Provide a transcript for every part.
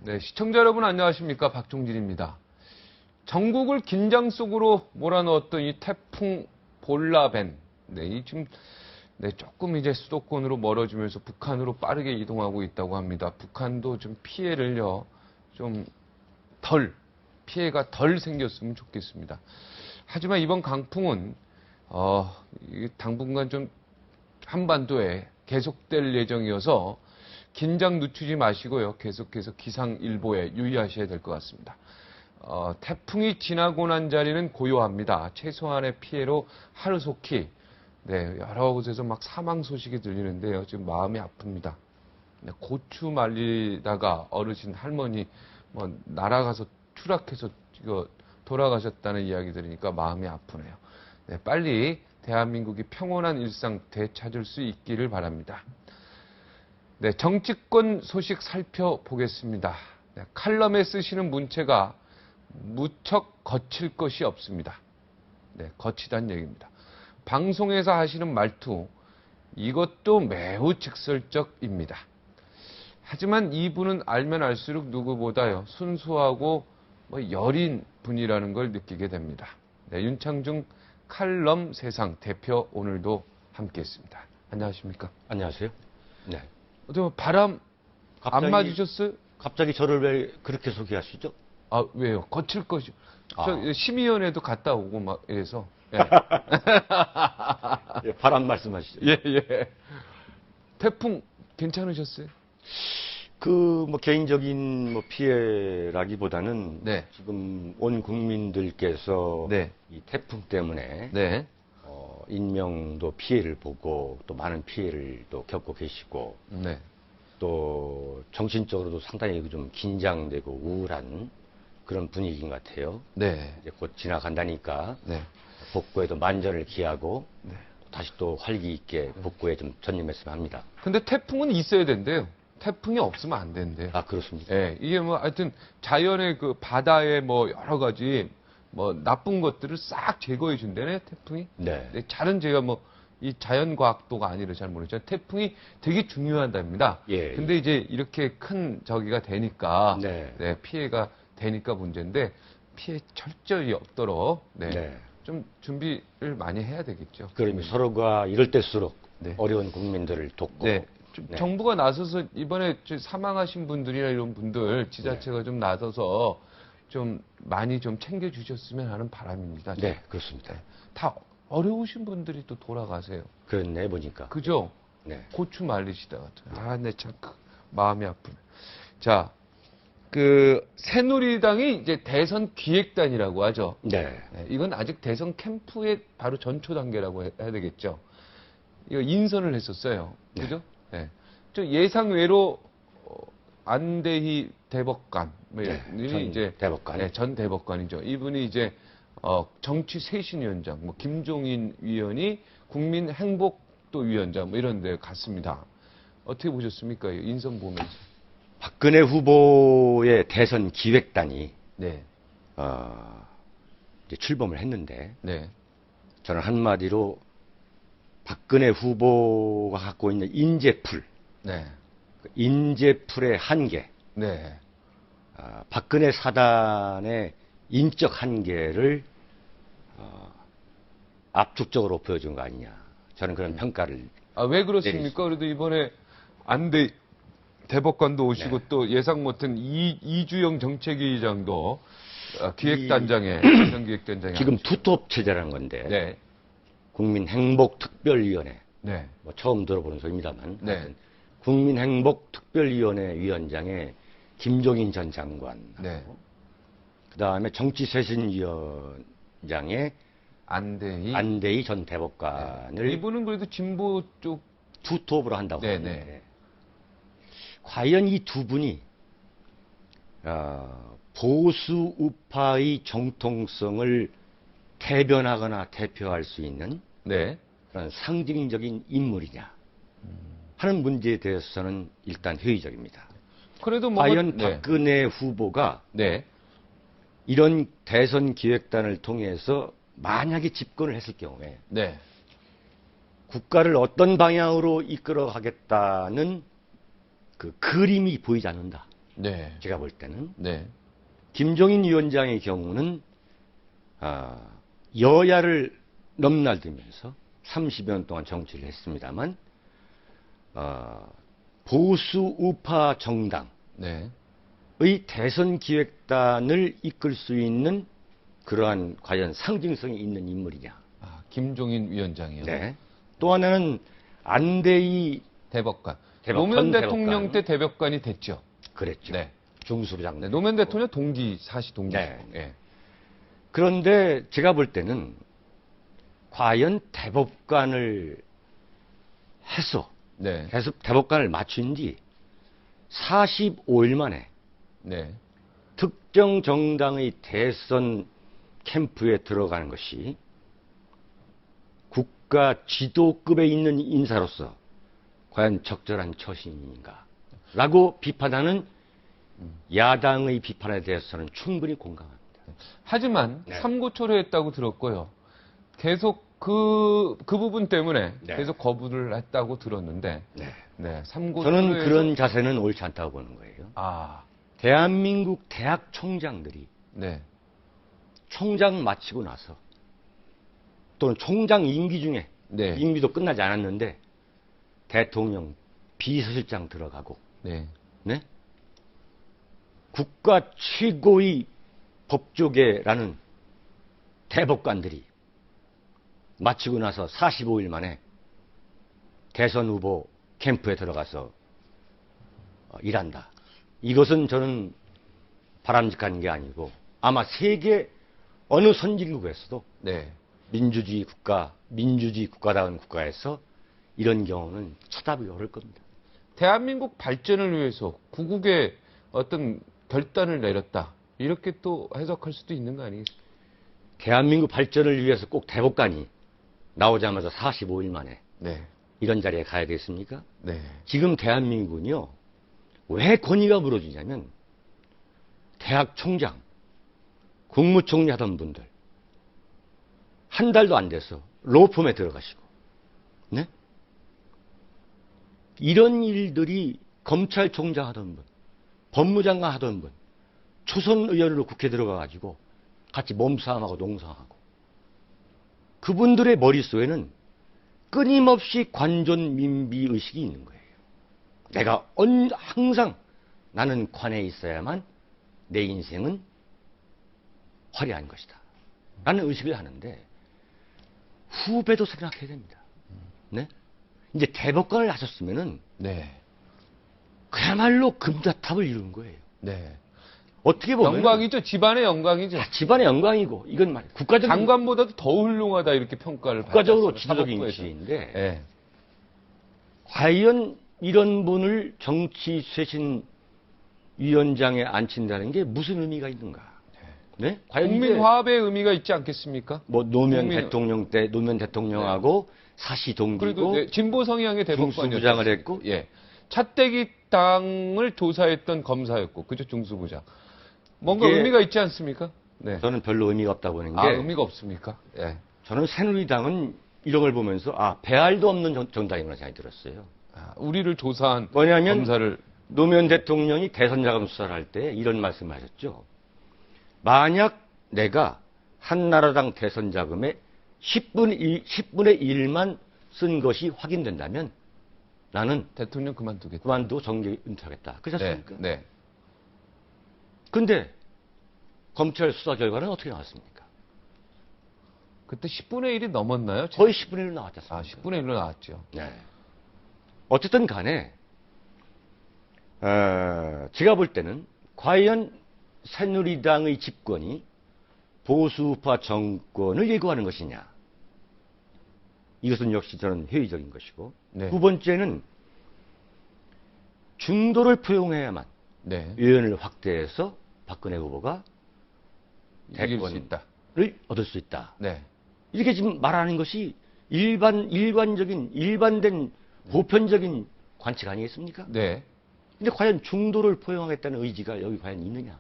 네, 시청자 여러분 안녕하십니까? 박종진입니다. 전국을 긴장 속으로 몰아넣었던 이 태풍 볼라벤. 네, 지금 조금 이제 수도권으로 멀어지면서 북한으로 빠르게 이동하고 있다고 합니다. 북한도 좀 피해를요, 피해가 덜 생겼으면 좋겠습니다. 하지만 이번 강풍은, 당분간 좀 한반도에 계속될 예정이어서 긴장 늦추지 마시고요. 계속해서 기상일보에 유의하셔야 될 것 같습니다. 태풍이 지나고 난 자리는 고요합니다. 최소한의 피해로 하루속히 여러 곳에서 막 사망 소식이 들리는데요. 지금 마음이 아픕니다. 고추 말리다가 어르신 할머니 날아가서 추락해서 돌아가셨다는 이야기 들으니까 마음이 아프네요. 빨리 대한민국이 평온한 일상 되찾을 수 있기를 바랍니다. 정치권 소식 살펴보겠습니다. 칼럼에 쓰시는 문체가 무척 거칠 것이 없습니다. 거치단 얘기입니다. 방송에서 하시는 말투, 이것도 매우 직설적입니다. 하지만 이분은 알면 알수록 누구보다요, 순수하고 여린 분이라는 걸 느끼게 됩니다. 윤창중 칼럼 세상 대표 오늘도 함께했습니다. 안녕하십니까? 안녕하세요. 네. 어떻게 바람 안 맞으셨어요? 갑자기 저를 왜 그렇게 소개하시죠? 아, 왜요? 거칠 것이. 저 심의위원회도 갔다 오고 막 이래서. 예. 예, 바람 말씀하시죠. 예. 태풍 괜찮으셨어요? 개인적인 피해라기보다는 지금 온 국민들께서 이 태풍 때문에 인명도 피해를 보고 또 많은 피해를 또 겪고 계시고 또 정신적으로도 상당히 좀 긴장되고 우울한 그런 분위기인 것 같아요. 이제 곧 지나간다니까 복구에도 만전을 기하고 다시 또 활기 있게 복구에 좀 전념했으면 합니다. 근데 태풍은 있어야 된대요. 태풍이 없으면 안 된대요. 아, 그렇습니까? 예, 이게 하여튼 자연의 그 바다의 여러 가지 나쁜 것들을 싹 제거해 준다네, 태풍이. 잘은 제가 이 자연과학도가 아니라 잘 모르겠지만 태풍이 되게 중요하답니다. 근데 이제 이렇게 큰 저기가 되니까 피해가 되니까 문제인데 피해 철저히 없도록 좀 준비를 많이 해야 되겠죠. 그러면 서로가 이럴 때일수록 어려운 국민들을 돕고 정부가 나서서 이번에 사망하신 분들이나 이런 분들 지자체가 좀 나서서 좀 많이 좀 챙겨주셨으면 하는 바람입니다. 네, 그렇습니다. 다 어려우신 분들이 또 돌아가세요. 그렇네, 보니까. 그죠? 고추 말리시다가. 참 마음이 아프네. 자, 새누리당이 이제 대선 기획단이라고 하죠. 이건 아직 대선 캠프의 바로 전초 단계라고 해야 되겠죠. 이거 인선을 했었어요. 그죠? 저 예상외로 안대희 대법관, 전 대법관이죠. 이분이 이제 정치 쇄신위원장, 김종인 위원이 국민행복도 위원장 이런 데 갔습니다. 어떻게 보셨습니까? 인선 보면서. 박근혜 후보의 대선 기획단이 이제 출범을 했는데 저는 한마디로 박근혜 후보가 갖고 있는 인재풀, 인재풀의 한계, 박근혜 사단의 인적 한계를 압축적으로 보여준 거 아니냐. 저는 그런 평가를. 왜 그렇습니까? 내리겠습니다. 그래도 이번에 안대 대법관도 오시고 또 예상 못한 이주영 정책위의장도 기획단장에 기획단장에 지금 투톱 체제라는 건데 국민행복특별위원회 처음 들어보는 소리입니다만 국민행복특별위원회 위원장에 김종인 전 장관 그 다음에 정치쇄신위원장에 안대희 전 대법관을 이분은 그래도 진보 쪽 투톱으로 한다고 하는데 과연 이 두 분이 보수 우파의 정통성을 대변하거나 대표할 수 있는 그런 상징적인 인물이냐 하는 문제에 대해서는 일단 회의적입니다. 그래도 과연 박근혜 후보가 이런 대선 기획단을 통해서 만약에 집권을 했을 경우에 국가를 어떤 방향으로 이끌어 가겠다는 그 그림이 보이지 않는다. 네. 제가 볼 때는. 네. 김종인 위원장의 경우는 여야를 넘나들면서 30여 년 동안 정치를 했습니다만 보수 우파 정당의 네. 대선 기획단을 이끌 수 있는 그러한 과연 상징성이 있는 인물이냐. 김종인 위원장이요. 네. 또 하나는 안대희 대법관. 노무현 대통령 대법관. 때 대법관이 됐죠. 그랬죠. 네. 중수부장. 네, 노무현 대통령 사시 동기. 네. 네. 그런데 제가 볼 때는 과연 대법관을 해서 네. 대법관을 맞춘 뒤 45일 만에 네. 특정 정당의 대선 캠프에 들어가는 것이 국가 지도급에 있는 인사로서 과연 적절한 처신인가 라고 비판하는 야당의 비판에 대해서는 충분히 공감합니다. 하지만 네. 삼고초려 했다고 들었고요. 계속 그 부분 때문에 네. 계속 거부를 했다고 들었는데, 네. 네, 삼고초려. 저는 그런 자세는 옳지 않다고 보는 거예요. 대한민국 대학 총장들이 네. 총장 마치고 나서 또는 총장 임기 중에 네. 임기도 끝나지 않았는데 대통령 비서실장 들어가고 네. 네? 국가 최고의 법조계라는 대법관들이 마치고 나서 45일 만에 대선 후보 캠프에 들어가서 일한다. 이것은 저는 바람직한 게 아니고 아마 세계 어느 선진국에서도 네. 민주주의 국가다운 국가에서 이런 경우는 쳐다보기 어려울 겁니다. 대한민국 발전을 위해서 구국의 어떤 결단을 내렸다. 이렇게 또 해석할 수도 있는 거 아니겠습니까? 대한민국 발전을 위해서 꼭 대법관이 나오자마자 45일 만에 네. 이런 자리에 가야 되겠습니까? 네. 지금 대한민국은요. 왜 권위가 무너지냐면 대학 총장, 국무총리 하던 분들 한 달도 안 돼서 로펌에 들어가시고 네? 이런 일들이 검찰총장 하던 분, 법무장관 하던 분, 초선 의원으로 국회 들어가가지고 같이 몸싸움하고 농성하고 그분들의 머릿속에는 끊임없이 관존 민비 의식이 있는 거예요. 내가 항상 나는 관에 있어야만 내 인생은 화려한 것이다. 라는 의식을 하는데 후배도 생각해야 됩니다. 네? 이제 대법관을 하셨으면은 네. 그야말로 금자탑을 이룬 거예요. 네. 어떻게 보면 영광이죠. 집안의 영광이죠. 집안의 영광이고 이건 말 국가적인 장관보다도 더 훌륭하다 이렇게 평가를 국가적으로 받았습니다. 지도적인 사법부에서. 위치인데 네. 과연 이런 분을 정치 쇄신 위원장에 앉힌다는 게 무슨 의미가 있는가? 네? 과연 국민 화합의 의미가 있지 않겠습니까? 뭐 노무현 대통령 때 노무현 대통령하고 사시 동기고 그리고 네, 진보 성향의 대법관이었죠. 중수부장을 했고 예. 차떼기 당을 조사했던 검사였고 그죠 중수부장. 뭔가 의미가 있지 않습니까? 네. 저는 별로 의미가 없다고 보는 게 의미가 없습니까? 예. 저는 새누리당은 이런 걸 보면서 배알도 없는 정당이구나 생각이 들었어요. 우리를 조사한 뭐냐면 검사를 노무현 대통령이 대선 자금 수사를 할 때 이런 말씀을 하셨죠. 만약 내가 한나라당 대선 자금의 10분의 1만 쓴 것이 확인된다면 나는 대통령 그만두겠다. 그만두고 정계 은퇴하겠다. 그러셨습니까? 네. 근데 검찰 수사 결과는 어떻게 나왔습니까? 그때 10분의 1이 넘었나요? 거의 10분의 1 나왔지 않습니까? 10분의 1로 나왔죠. 네. 어쨌든 간에 제가 볼 때는 과연 새누리당의 집권이 보수우파 정권을 예고하는 것이냐. 이것은 역시 저는 회의적인 것이고 네. 두 번째는 중도를 포용해야만 네. 의원을 확대해서 박근혜 후보가 이길 수 있다. 대권을 얻을 수 있다. 네. 이렇게 지금 말하는 것이 일반된 보편적인 관측 아니겠습니까? 네. 근데 과연 중도를 포용하겠다는 의지가 여기 과연 있느냐?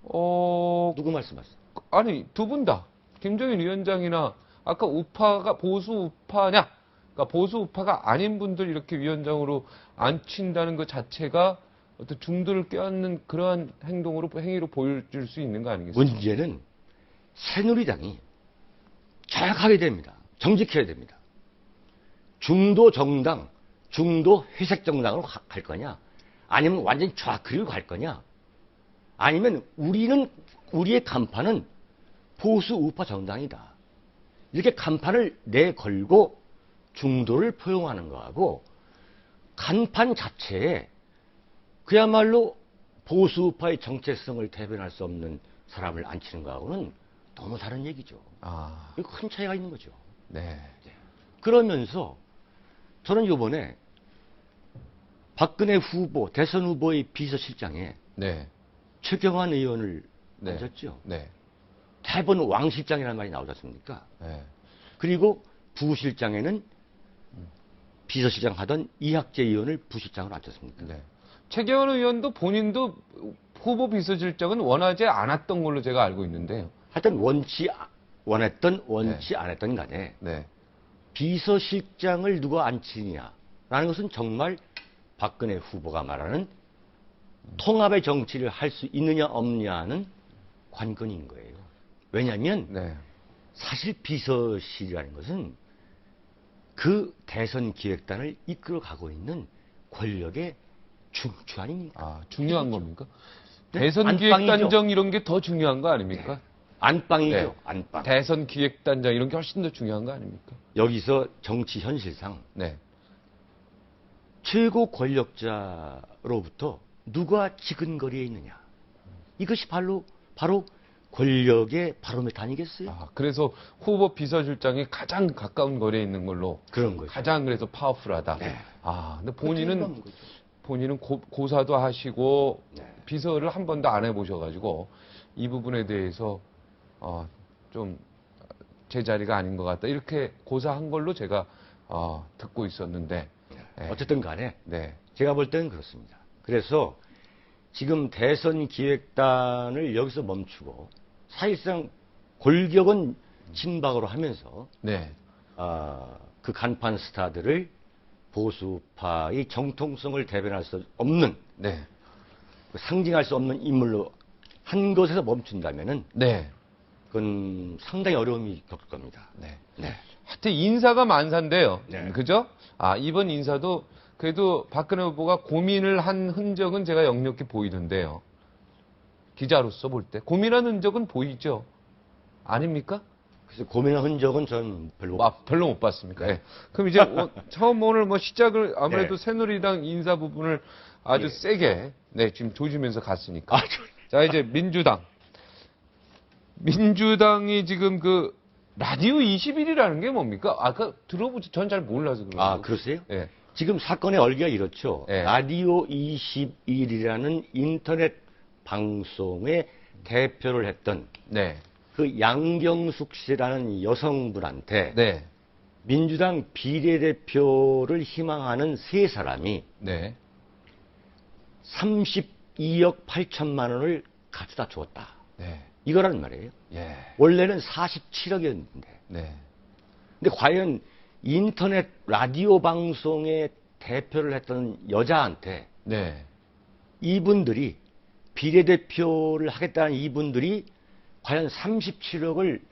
누구 말씀하세요? 아니, 두 분 다. 김종인 위원장이나 아까 우파가 보수 우파냐? 그러니까 보수 우파가 아닌 분들 이렇게 위원장으로 앉힌다는 것 자체가 어떤 중도를 껴안는 그러한 행위로 보여줄 수 있는 거 아니겠습니까? 문제는 새누리당이 정확하게 됩니다. 정직해야 됩니다. 중도 정당, 중도 회색 정당으로 갈 거냐? 아니면 완전히 좌클로 갈 거냐? 아니면 우리의 간판은 보수 우파 정당이다. 이렇게 간판을 내걸고 중도를 포용하는 거하고 간판 자체에 그야말로 보수 우파의 정체성을 대변할 수 없는 사람을 앉히는 거하고는 너무 다른 얘기죠. 이거 큰 차이가 있는 거죠. 네. 그러면서 저는 이번에 박근혜 후보, 대선 후보의 비서실장에 네. 최경환 의원을 네. 앉혔죠. 네. 대부분 왕실장이라는 말이 나오지 않습니까? 네. 그리고 부실장에는 비서실장 하던 이학재 의원을 부실장으로 앉혔습니까? 네. 최경환 의원도 본인도 후보 비서실장은 원하지 않았던 걸로 제가 알고 있는데요. 하여튼 원했던 안 했던 간에 네. 비서실장을 누가 앉히느냐라는 것은 정말 박근혜 후보가 말하는 통합의 정치를 할 수 있느냐 없느냐는 관건인 거예요. 왜냐하면 네. 사실 비서실이라는 것은 그 대선 기획단을 이끌어가고 있는 권력의 중추 아닙니까? 중요한 겁니까? 네? 대선 기획단장 이런 게 더 중요한 거 아닙니까? 네. 안방이죠. 네. 안방. 대선 기획단장 이런 게 훨씬 더 중요한 거 아닙니까? 여기서 정치 현실상 네. 최고 권력자로부터 누가 지근거리에 있느냐. 이것이 바로 권력의 바로미터 아니겠어요? 그래서 후보 비서실장이 가장 가까운 거리에 있는 걸로 그런 거죠. 가장 그래서 파워풀하다. 네. 근데 본인은 고사도 하시고 네. 비서를 한 번도 안 해보셔가지고 이 부분에 대해서 좀 제자리가 아닌 것 같다. 이렇게 고사한 걸로 제가 듣고 있었는데. 네. 어쨌든 간에 네. 제가 볼 때는 그렇습니다. 그래서 지금 대선 기획단을 여기서 멈추고 사실상 골격은 친박으로 하면서 네. 그 간판 스타들을 보수파의 정통성을 대변할 수 없는 네. 상징할 수 없는 인물로 한 것에서 멈춘다면은 네. 그건 상당히 어려움이 겪을 겁니다. 네. 네. 하여튼 인사가 만사인데요. 네. 그죠? 이번 인사도 그래도 박근혜 후보가 고민을 한 흔적은 제가 역력히 보이던데요. 기자로서 볼 때. 고민한 흔적은 보이죠? 아닙니까? 그래서 고민한 흔적은 전 별로 별로 못 봤습니까? 네. 그럼 이제 처음 오늘 시작을 아무래도 네. 새누리당 인사 부분을 아주 예. 세게 지금 조지면서 갔으니까. 자, 이제 민주당이 지금 그 라디오 21이라는 게 뭡니까? 들어보지 전 잘 몰라서 그래요. 그러세요? 네. 지금 사건의 얼기가 이렇죠. 네. 라디오 21이라는 인터넷 방송의 대표를 했던 네. 그 양경숙 씨라는 여성분한테 네. 민주당 비례대표를 희망하는 세 사람이 네. 32억 8천만 원을 가져다 주었다. 네. 이거란 말이에요. 예. 원래는 47억이었는데. 네. 근데 과연 인터넷 라디오 방송의 대표를 했던 여자한테 네. 이분들이 비례대표를 하겠다는 이분들이 과연 32억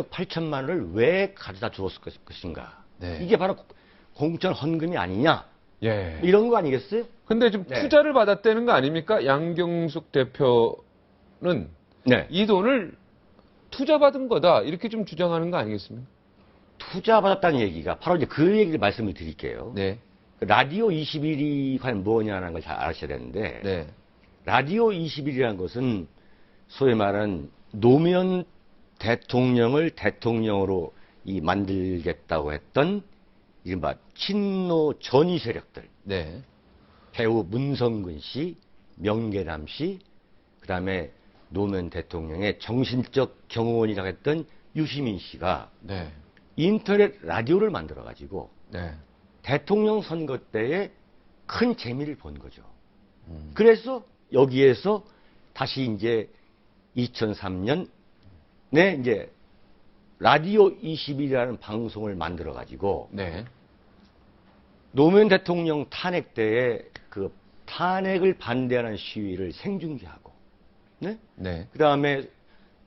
8천만 원을 왜 가져다 주었을 것인가. 네. 이게 바로 공천 헌금이 아니냐. 예. 이런 거 아니겠어요? 근데 좀 네. 투자를 받았다는 거 아닙니까? 양경숙 대표는 네. 이 돈을 투자 받은 거다. 이렇게 좀 주장하는 거 아니겠습니까? 투자 받았다는 얘기가 바로 이제 그 얘기를 말씀을 드릴게요. 네. 라디오 21이 과연 뭐냐는 걸 잘 아셔야 되는데 네. 라디오 21이라는 것은 소위 말하는 노무현 대통령을 대통령으로 만들겠다고 했던 이른바 친노 전위 세력들. 네. 배우 문성근 씨, 명계남 씨, 그다음에 노무현 대통령의 정신적 경호원이라고 했던 유시민 씨가 네. 인터넷 라디오를 만들어 가지고 네. 대통령 선거 때에 큰 재미를 본 거죠. 그래서 여기에서 다시 이제 2003년에 이제 라디오 21이라는 방송을 만들어 가지고 네. 노무현 대통령 탄핵 때에 그 탄핵을 반대하는 시위를 생중계하고, 네? 네. 그 다음에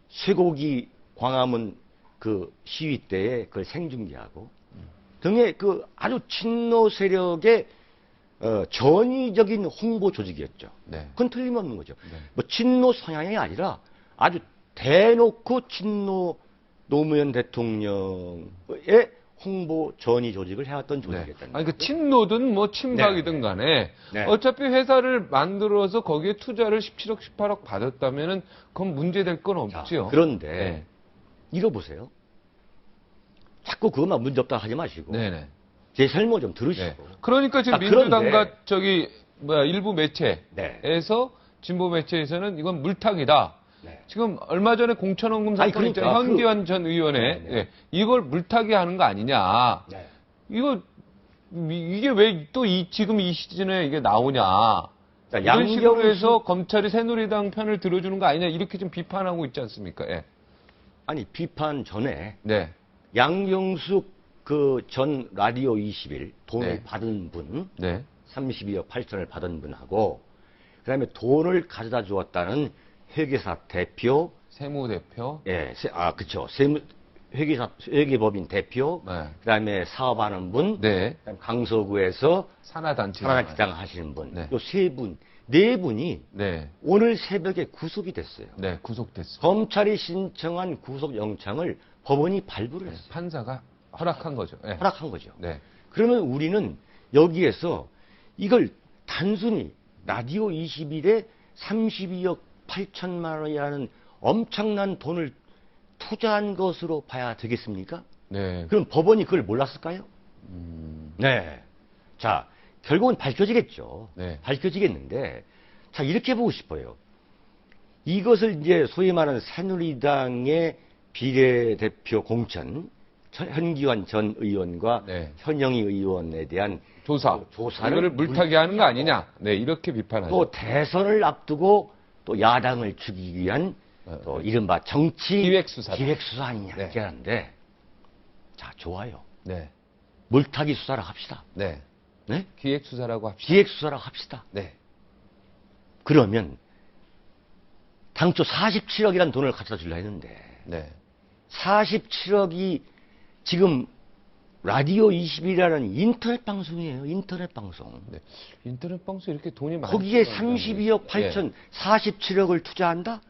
쇠고기 광화문 그 시위 때에 그걸 생중계하고 등의 그 아주 친노 세력의 전위적인 홍보 조직이었죠. 네. 그건 틀림없는 거죠. 네. 뭐 친노 성향이 아니라 아주 대놓고 친노 노무현 대통령의 홍보 전위 조직을 해왔던 조직이었다는 아니, 거죠. 그 친노든 뭐 친박이든 간에 네. 어차피 회사를 만들어서 거기에 투자를 17억, 18억 받았다면은 그건 문제될 건 자, 없죠. 그런데 네. 읽어보세요. 자꾸 그것만 문제없다 하지 마시고 네네. 제 설명 좀 들으시고. 네. 그러니까 지금 아, 그런데- 민주당과 저기 일부 매체에서 네. 진보 매체에서는 이건 물타기다. 네. 지금 얼마 전에 공천원금 아니, 사건 그러니까 있잖아요. 현기환 전 의원의 네, 네. 예, 이걸 물타기 하는 거 아니냐. 네. 이거 이게 왜 또 지금 이 시즌에 이게 나오냐. 자, 이런 식으로 해서 검찰이 새누리당 편을 들어주는 거 아니냐 이렇게 좀 비판하고 있지 않습니까? 예. 아니 비판 전에 네. 양경숙 그 전 라디오 20일 돈을 네. 받은 분, 네. 32억 8천을 받은 분하고 그다음에 돈을 가져다 주었다는 회계사 대표, 세무대표. 예, 그쵸, 회계법인 대표, 네. 그다음에 사업하는 분, 네. 그다음에 강서구에서 산하단체. 산하기장 하시는 분, 네. 요 세 분, 네 분이 네. 오늘 새벽에 구속이 됐어요. 네. 구속됐습니다. 검찰이 신청한 구속 영장을 법원이 발부를 했어요. 판사가 허락한 거죠. 네. 허락한 거죠. 네. 그러면 우리는 여기에서 이걸 단순히 라디오 21에 32억 8천만 원이라는 엄청난 돈을 투자한 것으로 봐야 되겠습니까? 네. 그럼 법원이 그걸 몰랐을까요? 네. 자, 결국은 밝혀지겠죠. 네. 밝혀지겠는데, 자, 이렇게 보고 싶어요. 이것을 이제 소위 말하는 새누리당의 비례대표 공천, 현기환 전 의원과 네. 현영희 의원에 대한 조사를 이거를 물타기 하는 거 아니냐. 네, 이렇게 비판하죠. 또 대선을 앞두고 또 야당을 죽이기 위한 또 이른바 정치 기획수사. 기획수사 아니냐 네. 이렇게 하는데, 자, 좋아요. 네. 물타기 수사를 합시다. 네. 네? 기획수사라고 합시다. 기획수사를 합시다. 네. 그러면 당초 47억이라는 돈을 갖다 주려 했는데 네. 47억이 지금 라디오 20이라는 인터넷 방송이에요. 인터넷 방송. 네. 인터넷 방송 이렇게 돈이 많이 거기에 들어간다는 32억 거죠. 8천 47억을 투자한다?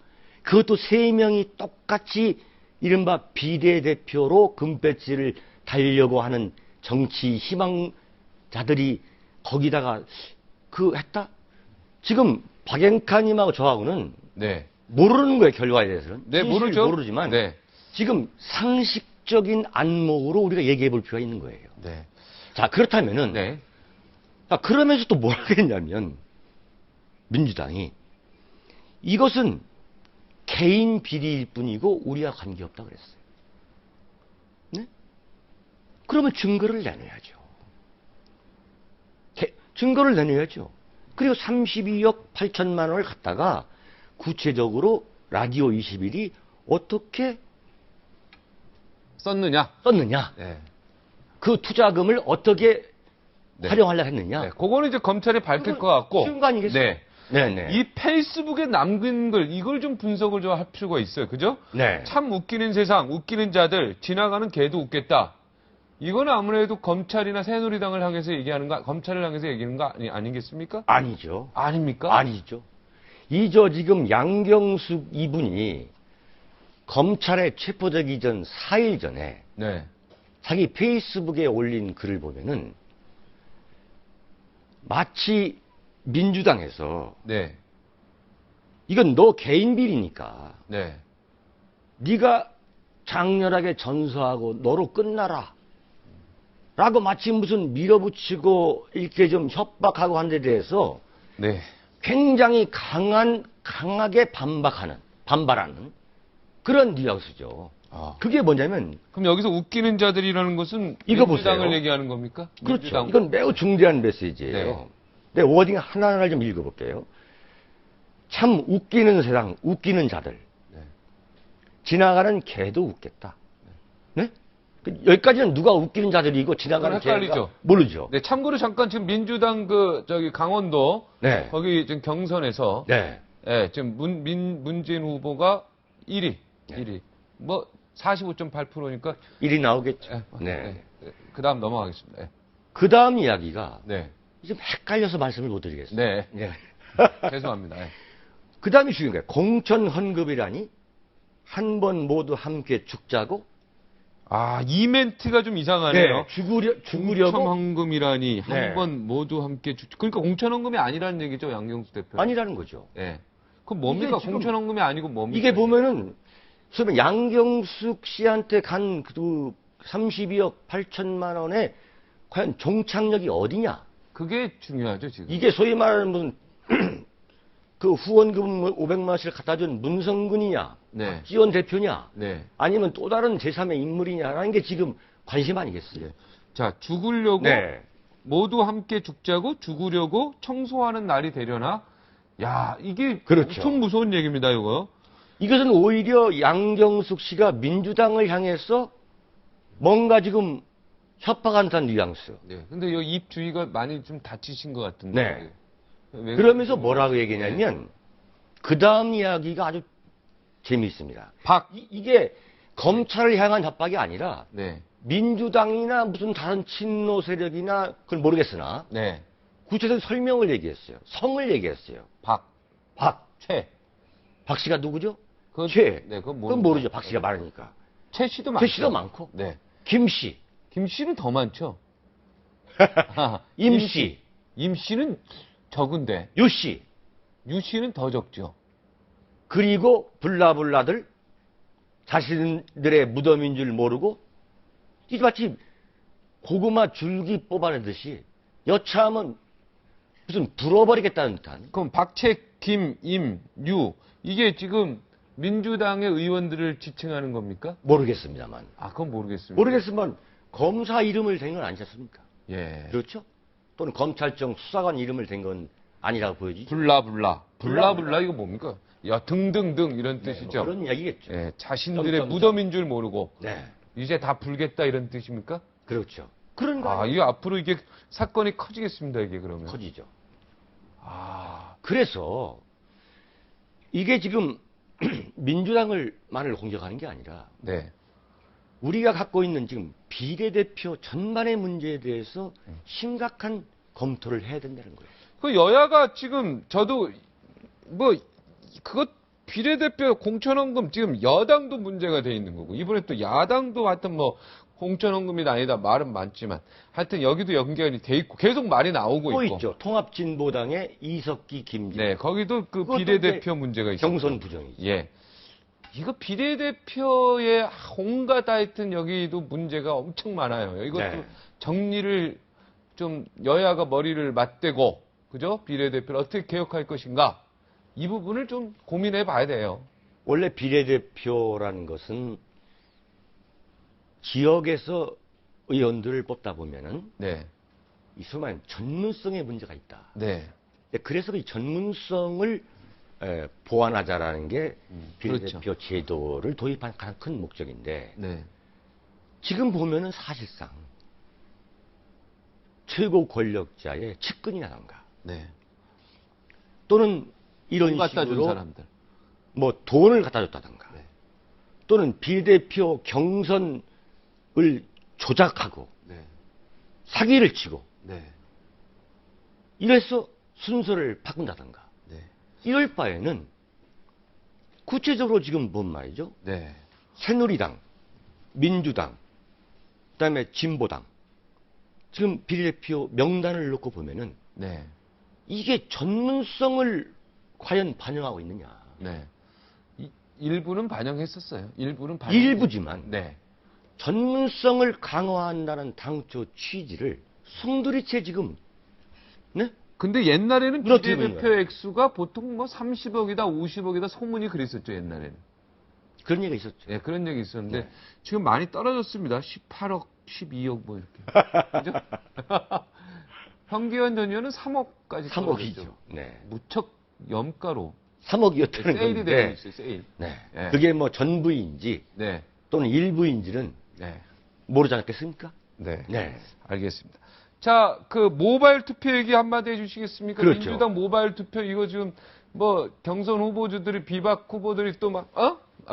그것도 3명이 똑같이 이른바 비례대표로 금배지를 달려고 하는 정치 희망자들이 거기다가 했다? 지금 박영카님하고 저하고는 네. 모르는 거예요, 결과에 대해서는. 네, 진실을 모르죠. 모르지만 네. 지금 상식적인 안목으로 우리가 얘기해 볼 필요가 있는 거예요. 네. 자, 그렇다면은 네. 그러면서 또 뭐라 그랬냐면 민주당이 이것은 개인 비리일 뿐이고 우리와 관계없다 그랬어요. 네? 그러면 증거를 내놔야죠. 증거를 내놔야죠. 그리고 32억 8천만 원을 갖다가 구체적으로 라디오 21이 어떻게 썼느냐? 썼느냐, 네. 그 투자금을 어떻게 네. 활용하려 했느냐. 네. 그거는 이제 검찰이 밝힐 것 같고. 쉬운 거 아니겠어요? 네. 네네. 이 페이스북에 남긴 글, 이걸 좀 분석을 좀 할 필요가 있어요. 그죠? 네. 참 웃기는 세상, 웃기는 자들, 지나가는 개도 웃겠다. 이건 아무래도 검찰이나 새누리당을 향해서 얘기하는 거, 검찰을 향해서 얘기하는 거 아니겠습니까? 아니죠. 아닙니까? 아니죠. 지금 양경숙 이분이 검찰에 체포되기 전 4일 전에 네. 자기 페이스북에 올린 글을 보면은 마치 민주당에서 네. 이건 너 개인 비리니까 네. 네가 장렬하게 전서하고 너로 끝나라 라고 마치 무슨 밀어붙이고 이렇게 좀 협박하고 한 데 대해서 네. 굉장히 강하게 반발하는 그런 뉘앙스죠. 그게 뭐냐면 그럼 여기서 웃기는 자들이라는 것은 이거 민주당을 보세요. 얘기하는 겁니까? 그렇죠. 민주당. 이건 매우 중대한 메시지예요. 네. 네, 워딩 하나하나 좀 읽어볼게요. 참 웃기는 세상, 웃기는 자들. 네. 지나가는 개도 웃겠다. 네? 여기까지는 누가 웃기는 자들이고 지나가는 헷갈리죠. 제가 모르죠. 네, 참고로 잠깐 지금 민주당 강원도 네. 거기 지금 경선에서 네. 네, 지금 문재인 후보가 1위, 네. 1위. 뭐 45.8%니까 일이 나오겠죠. 네. 그다음 넘어가겠습니다. 네. 그 다음 이야기가 네. 좀 헷갈려서 말씀을 못 드리겠습니다. 네. 네. 죄송합니다. 네. 그 다음이 중요한 거예요. 공천 헌금이라니 한 번 모두 함께 죽자고. 아, 이 멘트가 좀 이상하네요. 네. 죽으려고. 공천헌금이라니 네. 한 번 모두 함께 그러니까 공천헌금이 아니라는 얘기죠, 양경수 대표. 아니라는 거죠. 네. 그럼 뭡니까? 공천헌금이 아니고 뭡니까? 이게 보면은 그러면 양경숙 씨한테 간 그 32억 8천만 원에 과연 종착역이 어디냐? 그게 중요하죠, 지금. 이게 소위 말하는 그 후원금 500만 원씩을 갖다 준 문성근이냐? 네. 박지원 대표냐? 네. 아니면 또 다른 제3의 인물이냐라는 게 지금 관심 아니겠어요? 네. 자, 죽으려고 네. 모두 함께 죽자고 죽으려고 청소하는 날이 되려나? 야, 이게 그렇죠. 엄청 무서운 얘기입니다, 이거. 이것은 오히려 양경숙 씨가 민주당을 향해서 뭔가 지금 협박한다는 뉘앙스. 네. 근데 이 입 주위가 많이 좀 다치신 것 같은데. 네. 왜 그러면서 뭐라고 얘기냐면 그 다음 이야기가 아주 재미있습니다. 이게 검찰을 향한 협박이 아니라 네. 민주당이나 무슨 다른 친노 세력이나 그걸 모르겠으나 네. 구체적인 설명을 얘기했어요. 성을 얘기했어요. 박. 최. 박 씨가 누구죠? 최. 네, 그건 모르죠. 박 씨가 많으니까. 최 씨도 많죠. 최 씨도 많고. 네. 김 씨. 김 씨는 더 많죠. 임 씨. 임 씨는 적은데. 유 씨. 유 씨는 더 적죠. 그리고 블라블라들 자신들의 무덤인 줄 모르고 이게 마치 고구마 줄기 뽑아내듯이 여차하면 무슨 불어버리겠다는 듯한. 그럼 박채, 김, 임, 유 이게 지금 민주당의 의원들을 지칭하는 겁니까? 모르겠습니다만. 아, 그건 모르겠습니다. 모르겠으면 검사 이름을 댄 건 아니지 않습니까? 예. 그렇죠? 또는 검찰청 수사관 이름을 댄 건 아니라고 보여지죠. 블라블라 이거 뭡니까? 야, 등등등 이런 뜻이죠. 뭐 그런 이야기겠죠. 예, 자신들의 점점점. 무덤인 줄 모르고 네. 이제 다 불겠다 이런 뜻입니까? 그렇죠. 그런 거 아, 이게 앞으로 이게 사건이 커지겠습니다, 이게 그러면. 커지죠. 아, 그래서 이게 지금 민주당을만을 공격하는 게 아니라 네. 우리가 갖고 있는 지금 비례대표 전반의 문제에 대해서 심각한 검토를 해야 된다는 거예요. 그 여야가 지금 저도 뭐 그것 비례대표 공천헌금 지금 여당도 문제가 돼 있는 거고 이번에 또 야당도 하여튼 뭐 공천헌금이 아니다 말은 많지만 하여튼 여기도 연결이 돼 있고 계속 말이 나오고 또 있고. 있죠. 통합진보당의 이석기, 김진. 네, 거기도 그 그것도 비례대표 문제가 있어요. 경선 부정이죠. 예. 이거 비례대표의 온갖 하여튼 여기도 문제가 엄청 많아요. 이것도 네. 정리를 좀 여야가 머리를 맞대고 그죠? 비례대표를 어떻게 개혁할 것인가? 이 부분을 좀 고민해 봐야 돼요. 원래 비례대표라는 것은 지역에서 의원들을 뽑다 보면은 네. 이 소위 말하는 전문성의 문제가 있다. 네. 그래서 이 전문성을 보완하자라는 게 비례대표 그렇죠. 제도를 도입한 가장 큰 목적인데 네. 지금 보면은 사실상 최고 권력자의 측근이라던가 네. 또는 이런 돈 갖다 준 식으로 사람들. 뭐 돈을 갖다 줬다던가 네. 또는 비례대표 경선을 조작하고 네. 사기를 치고 네. 이래서 순서를 바꾼다던가 네. 이럴 바에는 구체적으로 지금 뭔 말이죠? 네. 새누리당, 민주당, 그다음에 진보당 지금 비례대표 명단을 놓고 보면은 네. 이게 전문성을 과연 반영하고 있느냐? 네. 일부는 반영했었어요. 일부는 일부지만 네. 전문성을 강화한다는 당초 취지를 송두리째 지금 네? 근데 옛날에는 무너뜨리는 비례대표 거예요. 액수가 보통 뭐 30억이다, 50억이다 소문이 그랬었죠, 옛날에는. 그런 얘기가 있었죠. 예, 그런 얘기 있었는데 네. 지금 많이 떨어졌습니다. 18억, 12억 뭐 이렇게. 그죠? 현기현 전 의원은 3억까지 3억이죠. 네. 무척 염가로 3억이었다는 세일이 건데. 되고 있어요, 세일. 네. 네. 그게 뭐 전부인지 네. 또는 일부인지는 네. 모르지 않겠습니까? 네. 네. 알겠습니다. 자, 그 모바일 투표 얘기 한마디 해주시겠습니까? 그렇죠. 민주당 모바일 투표 이거 지금 뭐 경선 후보주들이 비박 후보들이 또 막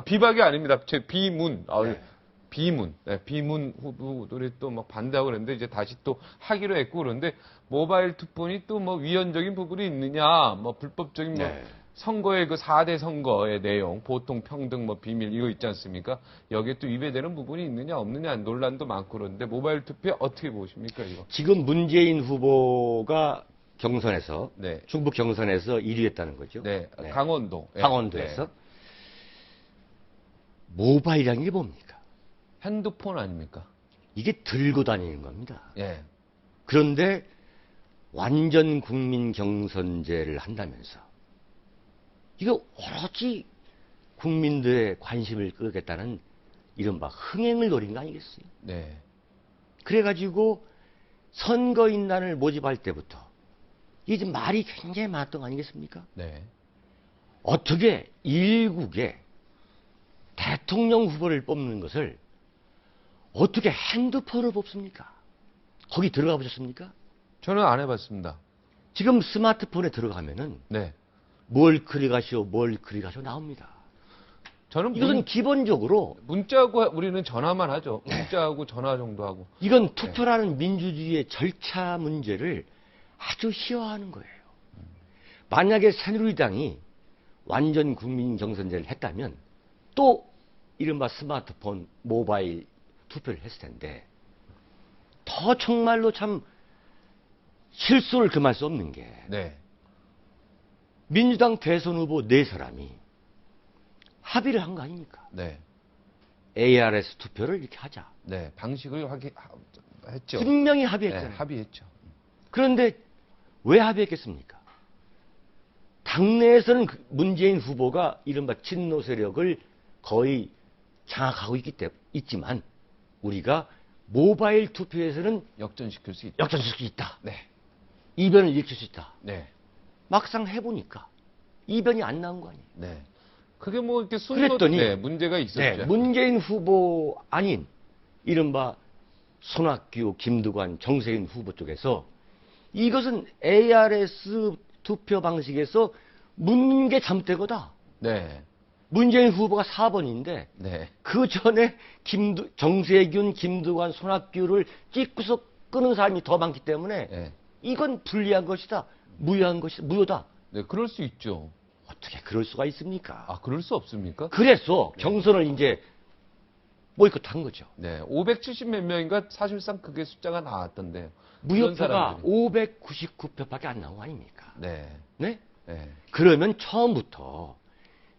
비박이 아닙니다. 제 비문. 네. 비문. 네, 비문 후보들이 또 막 반대하고 그랬는데 이제 다시 또 하기로 했고 그런데 모바일 투표니 또 뭐 위헌적인 부분이 있느냐, 뭐 불법적인 뭐 네. 선거의 그 4대 선거의 내용, 보통 평등 뭐 비밀 이거 있지 않습니까? 여기에 또 위배되는 부분이 있느냐 없느냐 논란도 많고 그런데 모바일 투표 어떻게 보십니까 이거? 지금 문재인 후보가 경선에서 네. 충북 경선에서 1위 했다는 거죠. 네, 네. 강원도. 강원도에서 모바일이라는 게 뭡니까? 핸드폰 아닙니까? 이게 들고 다니는 겁니다. 예. 그런데 완전 국민 경선제를 한다면서 이거 오로지 국민들의 관심을 끌겠다는 이른바 흥행을 노린 거 아니겠어요? 네. 그래가지고 선거인단을 모집할 때부터 이게 좀 말이 굉장히 많았던 거 아니겠습니까? 네. 어떻게 일국에 대통령 후보를 뽑는 것을 어떻게 핸드폰을 뽑습니까? 거기 들어가 보셨습니까? 저는 안 해봤습니다. 지금 스마트폰에 들어가면은 네. 뭘 클릭하시오 나옵니다. 저는 이것은 기본적으로 문자하고 우리는 전화만 하죠. 문자하고 전화 정도 하고. 이건 투표라는 민주주의의 절차 문제를 아주 희화화하는 거예요. 만약에 새누리당이 완전 국민 경선제를 했다면 또 이른바 스마트폰, 모바일 투표를 했을 텐데 더 정말로 참 실수를 금할 수 없는 게 네. 민주당 대선 후보 4사람이 합의를 한 거 아닙니까? 네. ARS 투표를 이렇게 하자. 네. 방식을 했죠. 분명히 합의했잖아요. 네, 합의했죠. 그런데 왜 합의했겠습니까? 당내에서는 문재인 후보가 이른바 친노 세력을 거의 장악하고 있지만 우리가 모바일 투표에서는 역전시킬 수 있다. 역전시킬 수 있다. 네. 이변을 일으킬 수 있다. 네. 막상 해보니까 이변이 안 나온 거 아니에요. 네. 그게 뭐 이렇게 그랬더니 네, 문제가 있었죠. 네, 문재인 후보 아닌 이른바 손학규, 김두관, 정세인 후보 쪽에서 이것은 ARS 투표 방식에서 묻는 게 잠대거다. 네. 문재인 후보가 4번인데 네. 그 전에 정세균, 김두관, 손학규를 찍고서 끄는 사람이 더 많기 때문에 네. 이건 불리한 것이다. 무효한 것이다. 무효다. 네, 그럴 수 있죠. 어떻게 그럴 수가 있습니까? 아, 그럴 수 없습니까? 그래서 경선을 이제 보이콧한 거죠. 네. 570 몇 명인가 사실상 그게 숫자가 나왔던데. 무효표가 599표밖에 안 나온 거 아닙니까? 네. 네? 네. 그러면 처음부터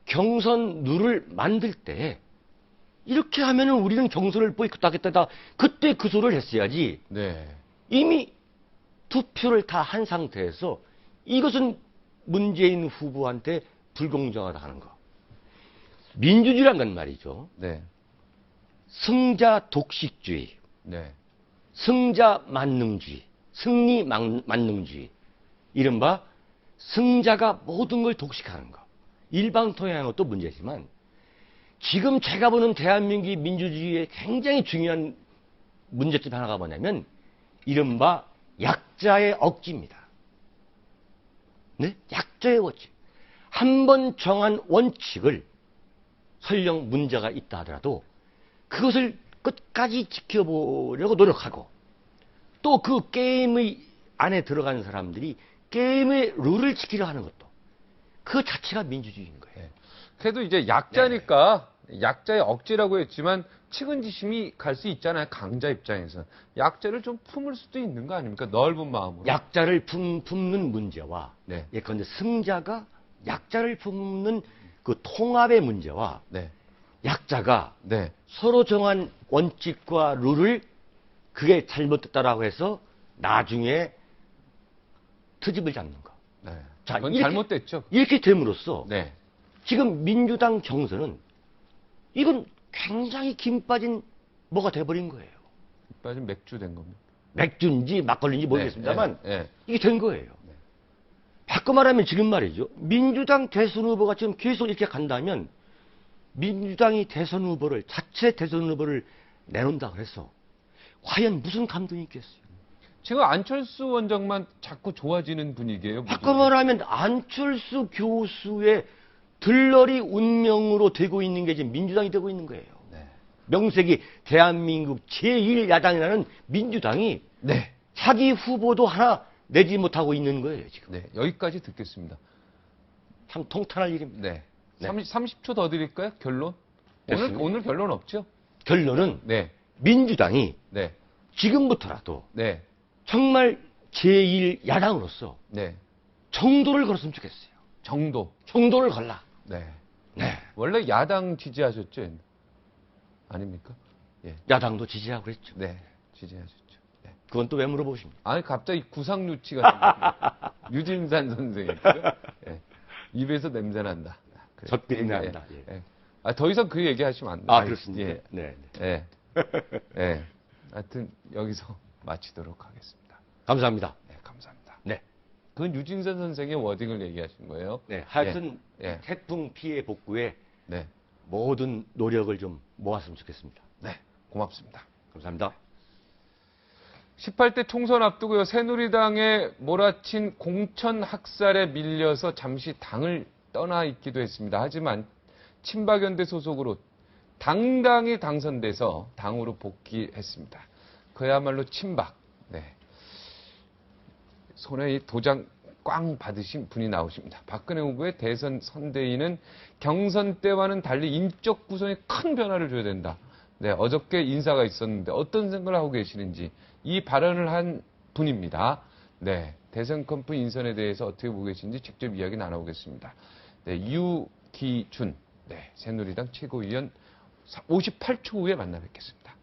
경선 룰을 만들 때 이렇게 하면은 우리는 경선을 보이콧하겠다. 그때 그 소리를 했어야지. 네. 이미 투표를 다 한 상태에서 이것은 문재인 후보한테 불공정하다 하는 거. 민주주의란 건 말이죠. 네. 승자 독식주의, 네. 승자 만능주의, 승리 만능주의. 이른바 승자가 모든 걸 독식하는 거. 일방통행하는 것도 문제지만 지금 제가 보는 대한민국의 민주주의의 굉장히 중요한 문제점 하나가 뭐냐면 이른바 약자의 억지입니다. 네? 약자의 원칙. 한 번 정한 원칙을 설령 문제가 있다 하더라도 그것을 끝까지 지켜보려고 노력하고 또 그 게임의 안에 들어간 사람들이 게임의 룰을 지키려 하는 것도 그 자체가 민주주의인 거예요. 네. 그래도 이제 약자니까 약자의 억지라고 했지만 측은지심이 갈 수 있잖아요. 강자 입장에서. 약자를 좀 품을 수도 있는 거 아닙니까? 넓은 마음으로. 약자를 품는 문제와 네. 예컨대 승자가 약자를 품는 그 통합의 문제와 네. 약자가 네. 서로 정한 원칙과 룰을 그게 잘못됐다라고 해서 나중에 트집을 잡는 거. 네. 자, 그건 이렇게, 잘못됐죠. 이렇게 됨으로써 네. 지금 민주당 경선은 이건 굉장히 김 빠진 뭐가 돼버린 거예요. 빠진 맥주 된 겁니다. 맥주인지 막걸리인지 모르겠습니다만 네, 네. 이게 된 거예요. 바꿔 말하면 지금 말이죠. 민주당 대선 후보가 지금 계속 이렇게 간다면 민주당이 대선 후보를 자체 대선 후보를 내놓는다 그래서 과연 무슨 감동이 있겠어요? 지금 안철수 원장만 자꾸 좋아지는 분위기예요. 바꿔 말하면 안철수 교수의 들러리 운명으로 되고 있는 게 지금 민주당이 되고 있는 거예요. 네. 명색이 대한민국 제1야당이라는 민주당이 네. 자기 후보도 하나 내지 못하고 있는 거예요, 지금. 네. 여기까지 듣겠습니다. 참 통탄할 일입니다. 네. 네. 30초 더 드릴까요? 결론? 오늘 결론 없죠? 결론은 네. 민주당이 네. 지금부터라도 네. 정말 제1야당으로서 네. 정도를 걸었으면 좋겠어요. 정도를 걸라. 네. 네. 원래 야당 지지하셨죠? 아닙니까? 예. 야당도 지지하고 그랬죠. 네. 지지하셨죠. 네. 그건 또 왜 물어보십니까? 아니, 갑자기 구상유치가 유진산 선생이고요. 예. 입에서 냄새 난다. 젖들이 난다. 예. 예. 아, 더 이상 그 얘기 하시면 안 돼요. 아, 그렇습니까? 예. 네. 예. 예. 하여튼, 여기서 마치도록 하겠습니다. 감사합니다. 네, 감사합니다. 네. 그건 유진선 선생의 워딩을 얘기하신 거예요. 네. 하여튼, 예. 태풍 피해 복구에 네. 모든 노력을 좀 모았으면 좋겠습니다. 네. 고맙습니다. 감사합니다. 18대 총선 앞두고요. 새누리당에 몰아친 공천 학살에 밀려서 잠시 당을 떠나 있기도 했습니다. 하지만 친박연대 소속으로 당당히 당선돼서 당으로 복귀했습니다. 그야말로 친박. 네. 손에 이 도장 꽝 받으신 분이 나오십니다. 박근혜 후보의 대선 선대위는 경선 때와는 달리 인적 구성에 큰 변화를 줘야 된다. 네, 어저께 인사가 있었는데 어떤 생각을 하고 계시는지 이 발언을 한 분입니다. 네, 대선 캠프 인선에 대해서 어떻게 보고 계신지 직접 이야기 나눠보겠습니다. 네, 유기준, 네, 새누리당 최고위원 58초 후에 만나 뵙겠습니다.